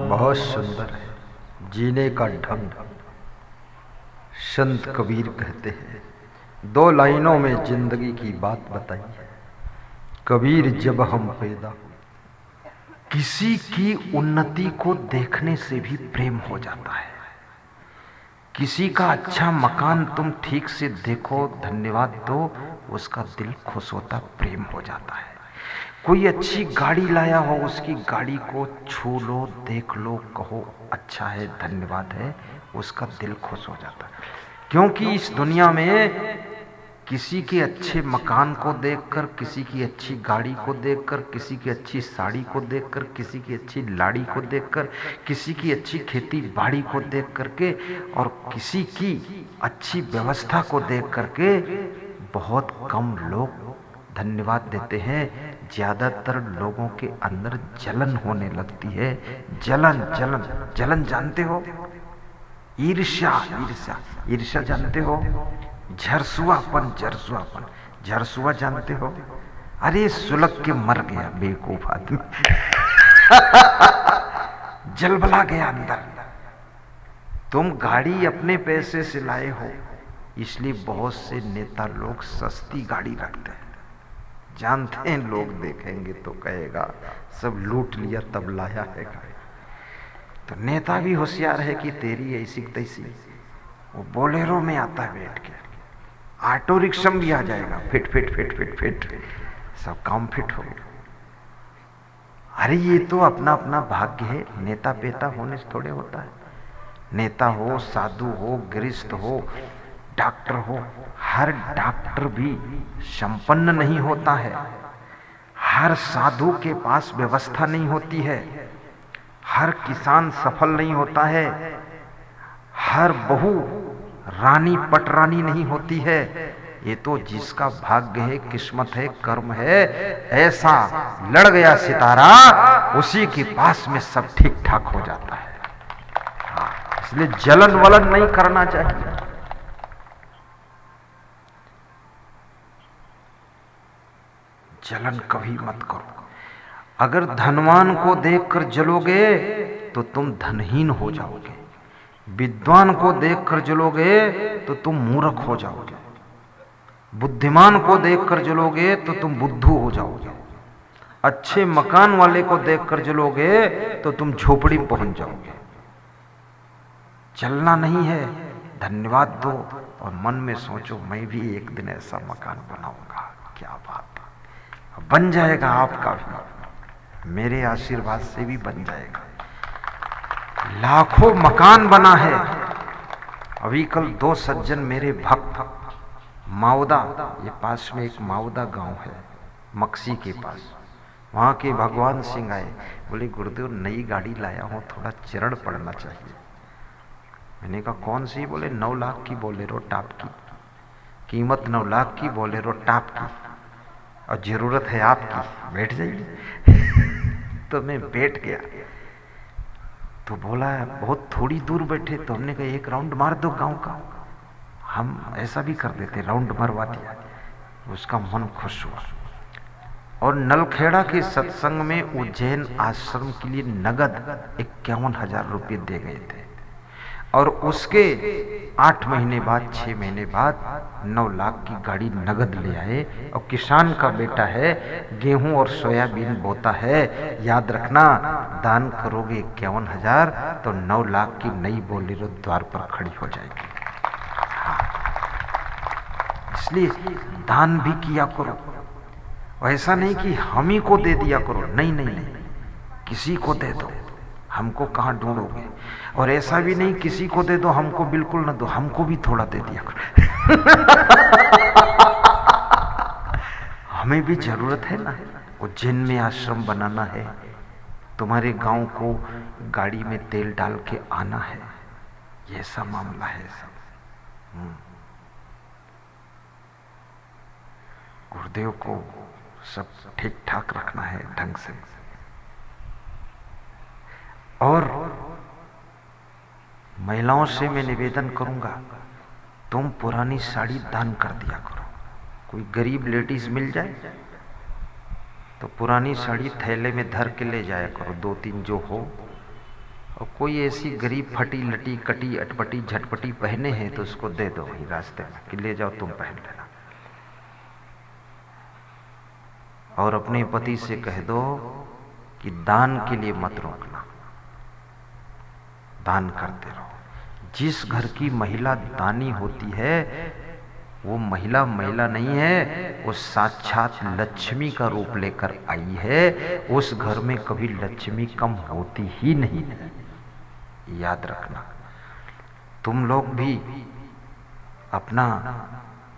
बहुत सुंदर है जीने का ढंग। संत कबीर कहते हैं, दो लाइनों में जिंदगी की बात बताई है। कबीर जब हम पैदा, किसी की उन्नति को देखने से भी प्रेम हो जाता है। किसी का अच्छा मकान तुम ठीक से देखो, धन्यवाद दो, उसका दिल खुश होता, प्रेम हो जाता है। कोई अच्छी गाड़ी लाया हो, उसकी गाड़ी को छू लो, देख लो, कहो अच्छा है, धन्यवाद है, उसका दिल खुश हो जाता है। क्योंकि इस दुनिया में किसी के अच्छे मकान को देखकर, किसी की अच्छी गाड़ी को देखकर, किसी की अच्छी साड़ी को देखकर, किसी की अच्छी लाड़ी को देखकर, किसी की अच्छी खेती बाड़ी को देख करके और किसी की अच्छी व्यवस्था को देख करके बहुत कम लोग धन्यवाद देते हैं। ज्यादातर लोगों के अंदर जलन होने लगती है। जलन जलन जलन जानते हो? ईर्ष्या ईर्ष्या ईर्ष्या जानते हो? झरसुआपन झरसुआपन झरसुआ जानते हो? अरे सुलग के मर गया बेवकूफ आदमी। जलबला गया अंदर। तुम गाड़ी अपने पैसे से लाए हो, इसलिए बहुत से नेता लोग सस्ती गाड़ी रखते हैं। जानते हैं लोग देखेंगे तो कहेगा सब लूट लिया तब लाया है गाड़ी। तो नेता भी होशियार है कि तेरी ऐसी तैसी, वो बोलेरो में आता है बैठ के, ऑटो रिक्शा भी आ जाएगा, fit fit fit fit fit, सब काम फिट हो गया। अरे ये तो अपना अपना भाग्य है। नेता पेता होने से थोड़े होता है। नेता हो, साधु हो, गृहस्थ हो, डॉक्टर हो, हर डॉक्टर भी संपन्न नहीं होता है। हर साधु के पास व्यवस्था नहीं होती है। हर किसान सफल नहीं होता है। हर बहू रानी पटरानी नहीं होती है। ये तो जिसका भाग्य है, किस्मत है, कर्म है, ऐसा लड़ गया सितारा, उसी के पास में सब ठीक ठाक हो जाता है। इसलिए जलन वलन नहीं करना चाहिए। जलन कभी मत करो। अगर धनवान को देखकर जलोगे तो तुम धनहीन हो जाओगे। विद्वान को देखकर जलोगे तो तुम मूर्ख हो जाओगे। बुद्धिमान को देखकर जलोगे तो तुम बुद्धू हो जाओगे। अच्छे मकान वाले को देखकर जलोगे तो तुम झोपड़ी में पहुंच जाओगे। चलना नहीं है, धन्यवाद दो और मन में सोचो मैं भी एक दिन ऐसा मकान बनाऊंगा। क्या बात है, बन जाएगा आपका भी, मेरे आशीर्वाद से भी बन जाएगा। लाखों मकान बना है। अभी कल दो सज्जन मेरे भक्त माउदा, ये पास में एक माउदा गांव है मक्सी के पास, वहां के भगवान सिंह आए, बोले गुरुदेव नई गाड़ी लाया हूं, थोड़ा चरण पड़ना चाहिए। मैंने कहा कौन सी? बोले 9 लाख की बोलेरो टॉप की, कीमत 9 लाख की बोलेरो टॉप की, और जरूरत है आपकी, बैठ जाइए। तो मैं बैठ गया। तो बोला बहुत थोड़ी दूर बैठे, तो हमने कहा एक राउंड मार दो गांव का। हम ऐसा भी कर देते, राउंड मरवा दिया। उसका मन खुश हुआ। और नलखेड़ा के सत्संग में उज्जैन आश्रम के लिए नगद 51,000 रुपये दे गए थे। और उसके 8 महीने बाद, 6 महीने बाद 9 लाख की गाड़ी नगद ले आए। और किसान का बेटा है, गेहूं और सोयाबीन बोता है। याद रखना, दान करोगे 51,000 तो 9 लाख की नई बोलेरो द्वार पर खड़ी हो जाएगी। इसलिए दान भी किया करो। ऐसा नहीं कि हम ही को दे दिया करो, नहीं नहीं नहीं, किसी को दे दो, हमको कहाँ ढूंढोगे। और ऐसा भी नहीं किसी को दे दो हमको बिल्कुल ना दो, हमको भी थोड़ा दे दिया करो। हमें भी जरूरत है ना। उज्जैन में आश्रम बनाना है, तुम्हारे गांव को गाड़ी में तेल डाल के आना है, ये सब मामला है सब। गुरुदेव को सब ठीक ठाक रखना है ढंग से। और महिलाओं से मैं निवेदन करूंगा, तुम पुरानी साड़ी दान कर दिया करो। कोई गरीब लेडीज मिल जाए तो पुरानी साड़ी थैले में धर के ले जाया करो, 2-3 जो हो। और कोई ऐसी गरीब फटी लटी कटी अटपटी झटपटी पहने हैं तो उसको दे दो वही रास्ते में कि ले जाओ तुम पहन लेना। और अपने पति से कह दो कि दान के लिए मत रोकना, दान करते रहो। जिस घर की महिला दानी होती है वो महिला नहीं है, वो साक्षात लक्ष्मी का रूप लेकर आई है। उस घर में कभी लक्ष्मी कम होती ही नहीं, याद रखना। तुम लोग भी अपना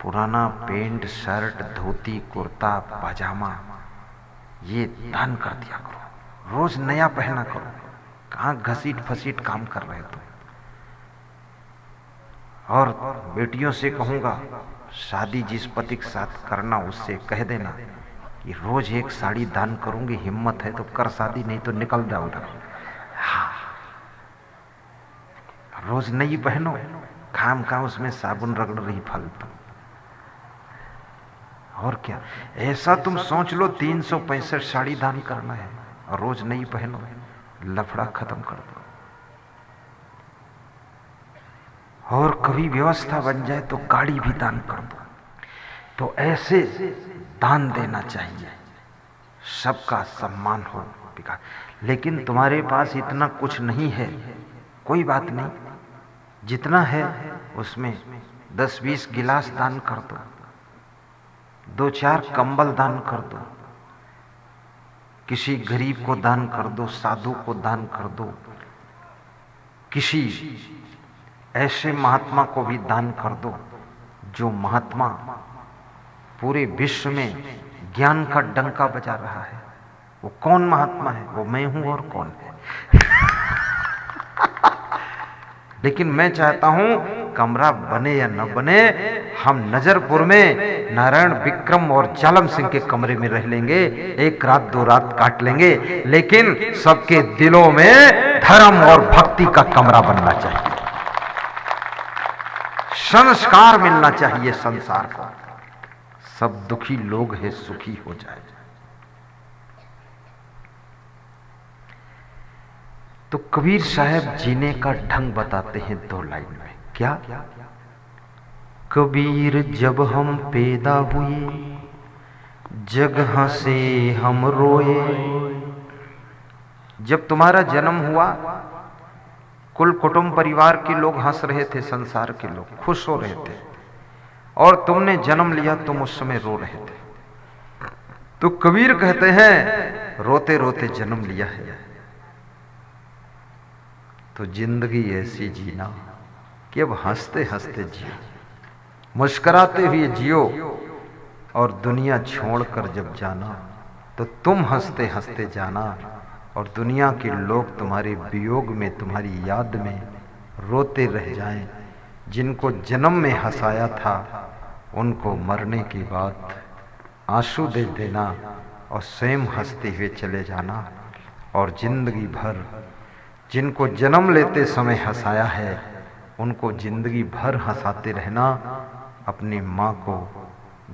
पुराना पेंट शर्ट धोती कुर्ता पजामा ये दान कर दिया करो, रोज नया पहना करो। कहाँ घसीट फसीट काम कर रहे तुम। और बेटियों से कहूंगा, शादी जिस पति के साथ करना उससे कह देना कि रोज एक साड़ी दान करूंगी, हिम्मत है तो कर शादी, नहीं तो निकल जाओ उधर। हाँ, रोज नई पहनो, खाम खा उसमें साबुन रगड़ रही फालतू। और क्या, ऐसा तुम सोच लो 365 साड़ी दान करना है और रोज नई पहनो, लफड़ा खत्म कर दो। और कभी व्यवस्था बन जाए तो गाड़ी भी दान कर दो। तो ऐसे दान देना चाहिए, सबका सम्मान हो। लेकिन तुम्हारे पास इतना कुछ नहीं है, कोई बात नहीं, जितना है उसमें 10-20 गिलास दान कर दो, 2-4 कंबल दान कर दो, किसी गरीब को दान कर दो, साधु को दान कर दो, किसी ऐसे महात्मा को भी दान कर दो जो महात्मा पूरे विश्व में ज्ञान का डंका बजा रहा है। वो कौन महात्मा है? वो मैं हूं। और कौन है? लेकिन मैं चाहता हूं कमरा बने या न बने, हम नजरपुर में नारायण विक्रम और जालम सिंह के कमरे में रह लेंगे, 1 रात 2 रात काट लेंगे, लेकिन सबके दिलों में धर्म और भक्ति का कमरा बनना चाहिए, संस्कार मिलना चाहिए संसार को। सब दुखी लोग हैं, सुखी हो जाए। तो कबीर साहब जीने का ढंग बताते हैं 2 लाइन में। क्या? कबीर जब हम पैदा हुए जगह से हम रोए। जब तुम्हारा जन्म हुआ कुल कुटुंब परिवार के लोग हंस रहे थे, संसार के लोग खुश हो रहे थे, और तुमने जन्म लिया, तुम उस समय रो रहे थे। तो कबीर कहते हैं रोते रोते जन्म लिया है तो जिंदगी ऐसी जीना कि अब हंसते हंसते जियो, मुस्कुराते हुए जियो, और दुनिया छोड़कर जब जाना तो तुम हंसते हंसते जाना, और दुनिया के लोग तुम्हारे वियोग में, तुम्हारी याद में रोते रह जाएं। जिनको जन्म में हंसाया था उनको मरने के बाद आंसू दे देना और स्वयं हंसते हुए चले जाना। और जिंदगी भर जिनको जन्म लेते समय हंसाया है उनको जिंदगी भर हंसाते रहना। अपनी माँ को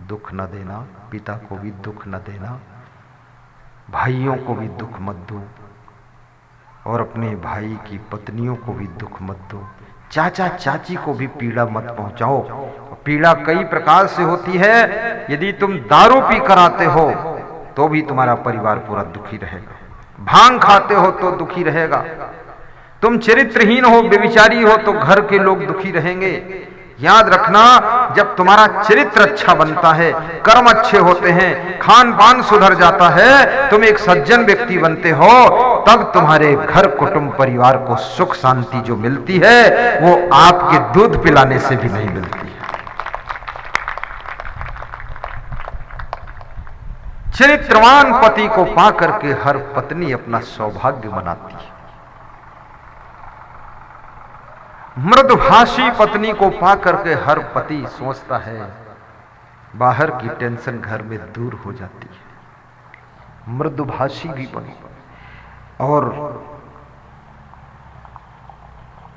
दुख न देना, पिता को भी दुख न देना, भाइयों को भी दुख मत दो, और अपने भाई की पत्नियों को भी दुख मत दो, चाचा चाची को भी पीड़ा मत पहुंचाओ। पीड़ा कई प्रकार से होती है। यदि तुम दारू पी कर आते हो तो भी तुम्हारा परिवार पूरा दुखी रहेगा, भांग खाते हो तो दुखी रहेगा, तुम चरित्रहीन हो, व्यभिचारी हो तो घर के लोग दुखी रहेंगे। याद रखना, जब तुम्हारा चरित्र अच्छा बनता है, कर्म अच्छे होते हैं, खान पान सुधर जाता है, तुम एक सज्जन व्यक्ति बनते हो, तब तुम्हारे घर कुटुंब परिवार को सुख शांति जो मिलती है वो आपके दूध पिलाने से भी नहीं मिलती है। चरित्रवान पति को पाकर के हर पत्नी अपना सौभाग्य मनाती है। मृदुभाषी पत्नी को पाकर के हर पति सोचता है बाहर की टेंशन घर में दूर हो जाती है। मृदुभाषी भी बनो। और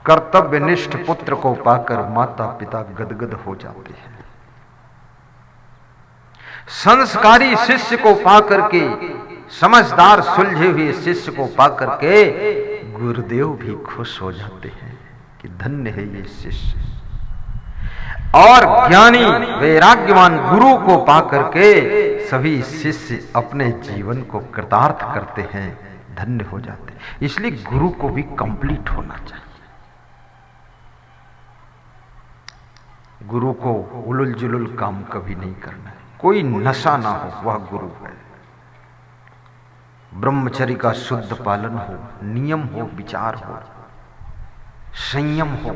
कर्तव्यनिष्ठ पुत्र को पाकर माता पिता गदगद हो जाते हैं। संस्कारी शिष्य को पाकर के समझदार सुलझे हुए शिष्य को पाकर के गुरुदेव भी खुश हो जाते हैं कि धन्य है ये शिष्य। और ज्ञानी वैराग्यवान गुरु को पाकर के सभी शिष्य अपने जीवन को कृतार्थ करते हैं, धन्य हो जाते हैं। इसलिए गुरु को भी कंप्लीट होना चाहिए। गुरु को उलुल जुलुल काम कभी नहीं करना है, कोई नशा ना हो, वह गुरु है। ब्रह्मचर्य का शुद्ध पालन हो, नियम हो, विचार हो, संयम हो,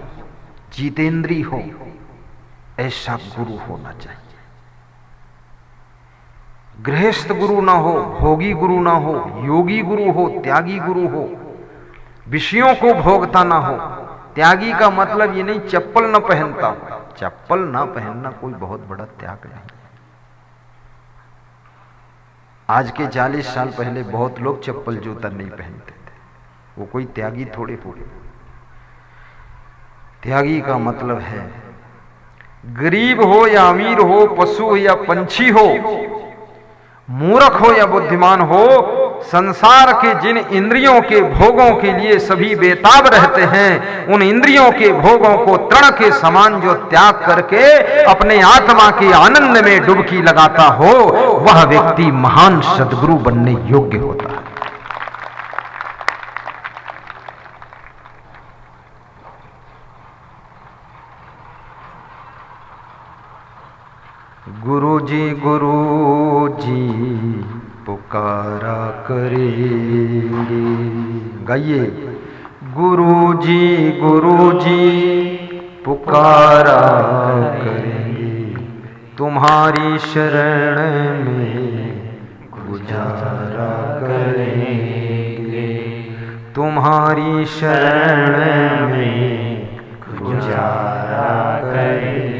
जितेंद्री हो, ऐसा गुरु होना चाहिए। गृहस्थ गुरु ना हो, भोगी गुरु ना हो, योगी गुरु हो, त्यागी गुरु हो, विषयों को भोगता ना हो। त्यागी का मतलब ये नहीं चप्पल ना पहनता हो, चप्पल ना पहनना कोई बहुत बड़ा त्याग नहीं। आज के 40 साल पहले बहुत लोग चप्पल जूता नहीं पहनते थे, वो कोई त्यागी थोड़े हुए। त्यागी का मतलब है गरीब हो या अमीर हो, पशु हो या पंछी हो, मूर्ख हो या बुद्धिमान हो, संसार के जिन इंद्रियों के भोगों के लिए सभी बेताब रहते हैं, उन इंद्रियों के भोगों को तृण के समान जो त्याग करके अपने आत्मा के आनंद में डुबकी लगाता हो, वह व्यक्ति महान सद्गुरु बनने योग्य होता है। गुरुजी गुरुजी पुकारा करेंगे, गाइए। गुरुजी गुरुजी पुकारा करेंगे, तुम्हारी शरण में गुजारा करेंगे, तुम्हारी शरण में गुजारा करेंगे।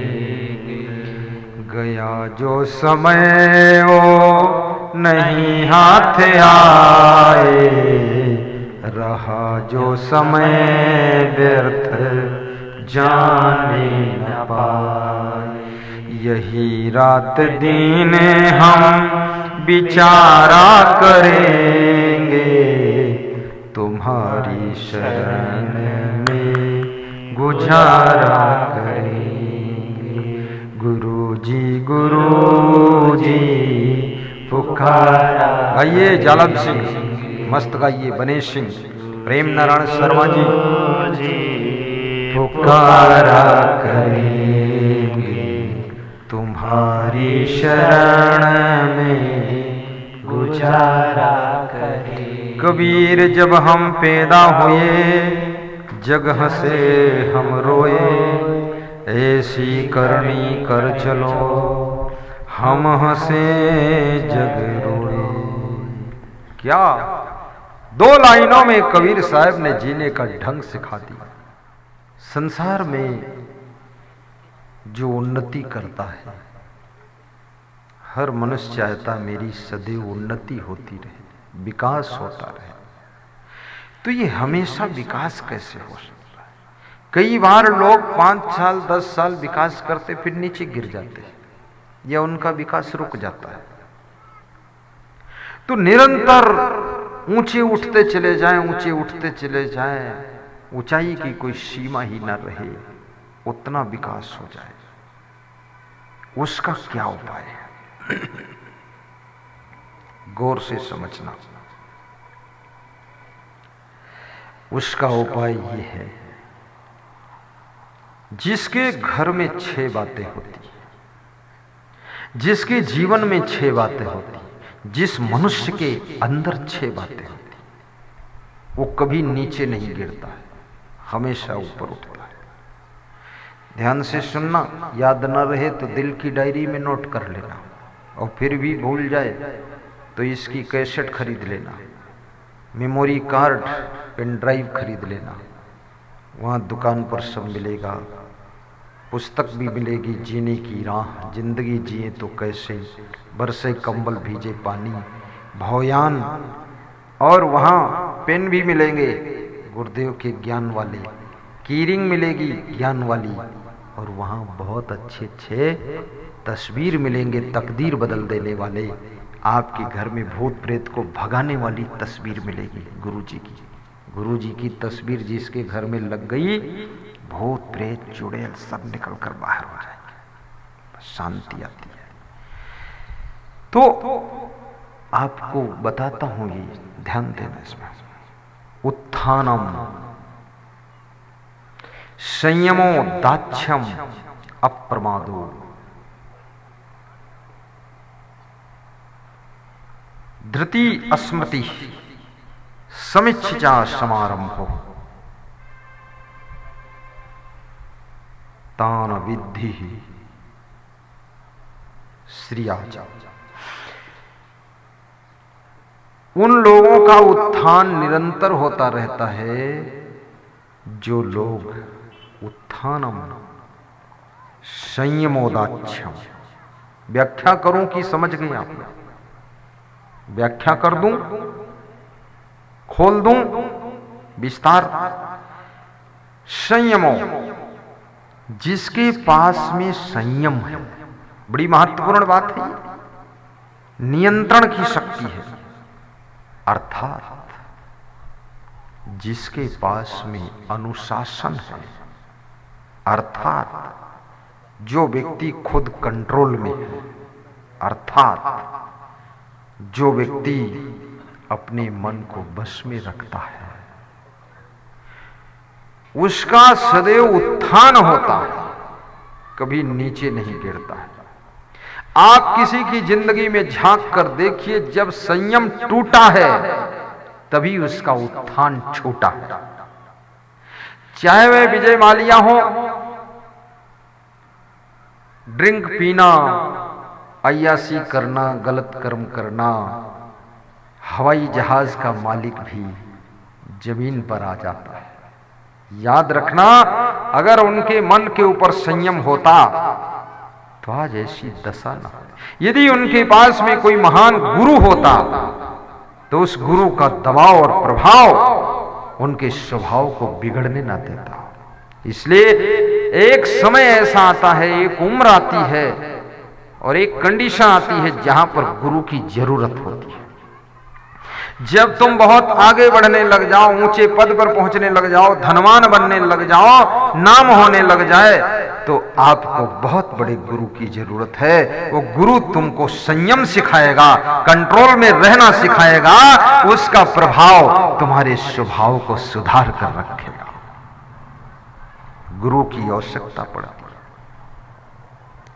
गया जो समय वो नहीं हाथ आए, रहा जो समय व्यर्थ जाने न पाए। यही रात दिन हम विचारा करेंगे, तुम्हारी शरण में गुजारा करेंगे। गुरुजी गुरुजी पुकारा, गाइए जालब सिंह, मस्त गाइए बनेश सिंह, प्रेम नारायण शर्मा जी। पुकारा करेंगे, तुम्हारी शरण में गुजारा करेंगे। कबीर जब हम पैदा हुए, जगह से हम रोए, ऐसी करनी कर चलो, हम हंसे जग रोए। क्या 2 लाइनों में कबीर साहब ने जीने का ढंग सिखा दिया। संसार में जो उन्नति करता है, हर मनुष्य चाहता मेरी सदैव उन्नति होती रहे, विकास होता रहे। तो ये हमेशा विकास कैसे हो सकता है? कई बार लोग 5 साल 10 साल विकास करते फिर नीचे गिर जाते हैं, या उनका विकास रुक जाता है। तो निरंतर ऊंचे उठते चले जाएं, ऊंचे उठते चले जाएं, ऊंचाई की कोई सीमा ही न रहे, उतना विकास हो जाए। उसका क्या उपाय है? गौर से समझना। उसका उपाय यह है, जिसके घर में 6 बातें होती, जिसके जीवन में 6 बातें होती, जिस मनुष्य के अंदर 6 बातें होती, वो कभी नीचे नहीं गिरता है, हमेशा ऊपर उठता है। ध्यान से सुनना, याद न रहे तो दिल की डायरी में नोट कर लेना, और फिर भी भूल जाए तो इसकी कैसेट खरीद लेना, मेमोरी कार्ड, पेन ड्राइव खरीद लेना। वहाँ दुकान पर सब मिलेगा, पुस्तक भी मिलेगी, जीने की राह, जिंदगी जिए तो कैसे, बरसे कंबल भीजे पानी, भौयान, और वहाँ पेन भी मिलेंगे गुरुदेव के ज्ञान वाले, कीरिंग मिलेगी ज्ञान वाली, और वहाँ बहुत अच्छे अच्छे तस्वीर मिलेंगे तकदीर बदल देने वाले। आपके घर में भूत प्रेत को भगाने वाली तस्वीर मिलेगी गुरुजी की। गुरुजी की तस्वीर जिसके घर में लग गई, भूत प्रेत चुड़ैल सब निकल कर बाहर हो जाएंगे, शांति आती है। तो आपको बताता हूं, ये ध्यान देना इसमें। उत्थानम संयमो दाक्ष्यम अप्रमादो, धृति स्मृति समिच्छा समारंभो, तान विद्धि श्रियाचा। उन लोगों का उत्थान निरंतर होता रहता है जो लोग उत्थानम संयमोदाक्ष्यम, व्याख्या करूं कि समझ गए आप? व्याख्या कर दूं, खोल दूं विस्तार? संयमो, जिसके पास में संयम है, बड़ी महत्वपूर्ण बात है, नियंत्रण की शक्ति है, अर्थात जिसके पास में अनुशासन है, अर्थात जो व्यक्ति खुद कंट्रोल में है, अर्थात जो व्यक्ति अपने मन को बस में रखता है, उसका सदैव उत्थान होता है, कभी नीचे नहीं गिरता है। आप किसी की जिंदगी में झांक कर देखिए, जब संयम टूटा है तभी उसका उत्थान छूटा है। चाहे वह विजय माल्या हो, ड्रिंक पीना, अय्यासी करना, गलत कर्म करना, हवाई जहाज का मालिक भी जमीन पर आ जाता है। याद रखना, अगर उनके मन के ऊपर संयम होता तो आज ऐसी दशा न होती। यदि उनके पास में कोई महान गुरु होता तो उस गुरु का दबाव और प्रभाव उनके स्वभाव को बिगड़ने न देता। इसलिए एक समय ऐसा आता है, एक उम्र आती है और एक कंडीशन आती है जहां पर गुरु की जरूरत होती है। जब तुम बहुत आगे बढ़ने लग जाओ, ऊंचे पद पर पहुंचने लग जाओ, धनवान बनने लग जाओ, नाम होने लग जाए, तो आपको बहुत बड़े गुरु की जरूरत है। वो गुरु तुमको संयम सिखाएगा, कंट्रोल में रहना सिखाएगा, उसका प्रभाव तुम्हारे स्वभाव को सुधार कर रखेगा। गुरु की आवश्यकता पड़ती है,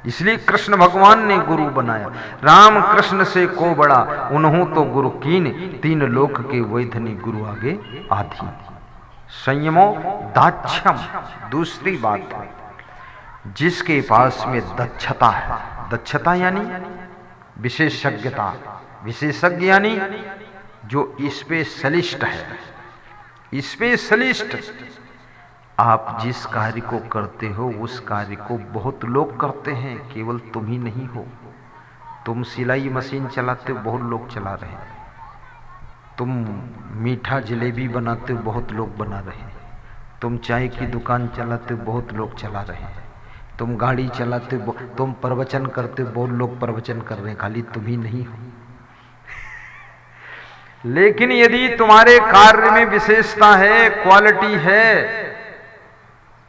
इसलिए कृष्ण भगवान ने गुरु बनाया। राम कृष्ण से को बड़ा, उन्हों तो गुरु कीन, तीन लोक के वैधनी गुरु आगे आधी। संयमो दाक्ष्यम, दूसरी बात है, जिसके पास में दक्षता है। दक्षता यानी विशेषज्ञता, विशेषज्ञ यानी जो स्पेशलिस्ट है। स्पेशलिस्ट, आप जिस कार्य को करते हो उस कार्य को बहुत लोग करते हैं, केवल तुम ही नहीं हो। तुम सिलाई मशीन चलाते हो, बहुत लोग चला रहे हैं। तुम मीठा जलेबी बनाते हो, बहुत लोग बना रहे हैं। तुम चाय की दुकान चलाते हो, बहुत लोग चला रहे हैं। तुम गाड़ी चलाते हो, तुम प्रवचन करते हो, बहुत लोग प्रवचन कर रहे हैं, खाली तुम ही नहीं हो। लेकिन यदि तुम्हारे कार्य में विशेषता है, क्वालिटी है,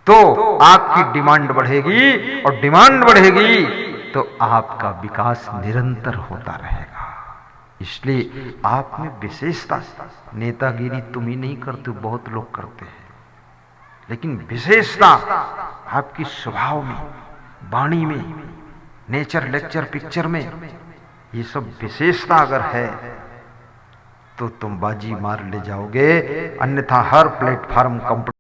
तो आपकी डिमांड बढ़ेगी, और डिमांड बढ़ेगी तो आपका विकास निरंतर होता रहेगा। इसलिए आप में विशेषता, नेतागिरी तुम ही नहीं करते, बहुत लोग करते हैं, लेकिन विशेषता आपकी स्वभाव में, वाणी में, नेचर, लेक्चर, पिक्चर में, ये सब विशेषता अगर है तो तुम बाजी मार ले जाओगे। अन्यथा हर प्लेटफॉर्म कंपनी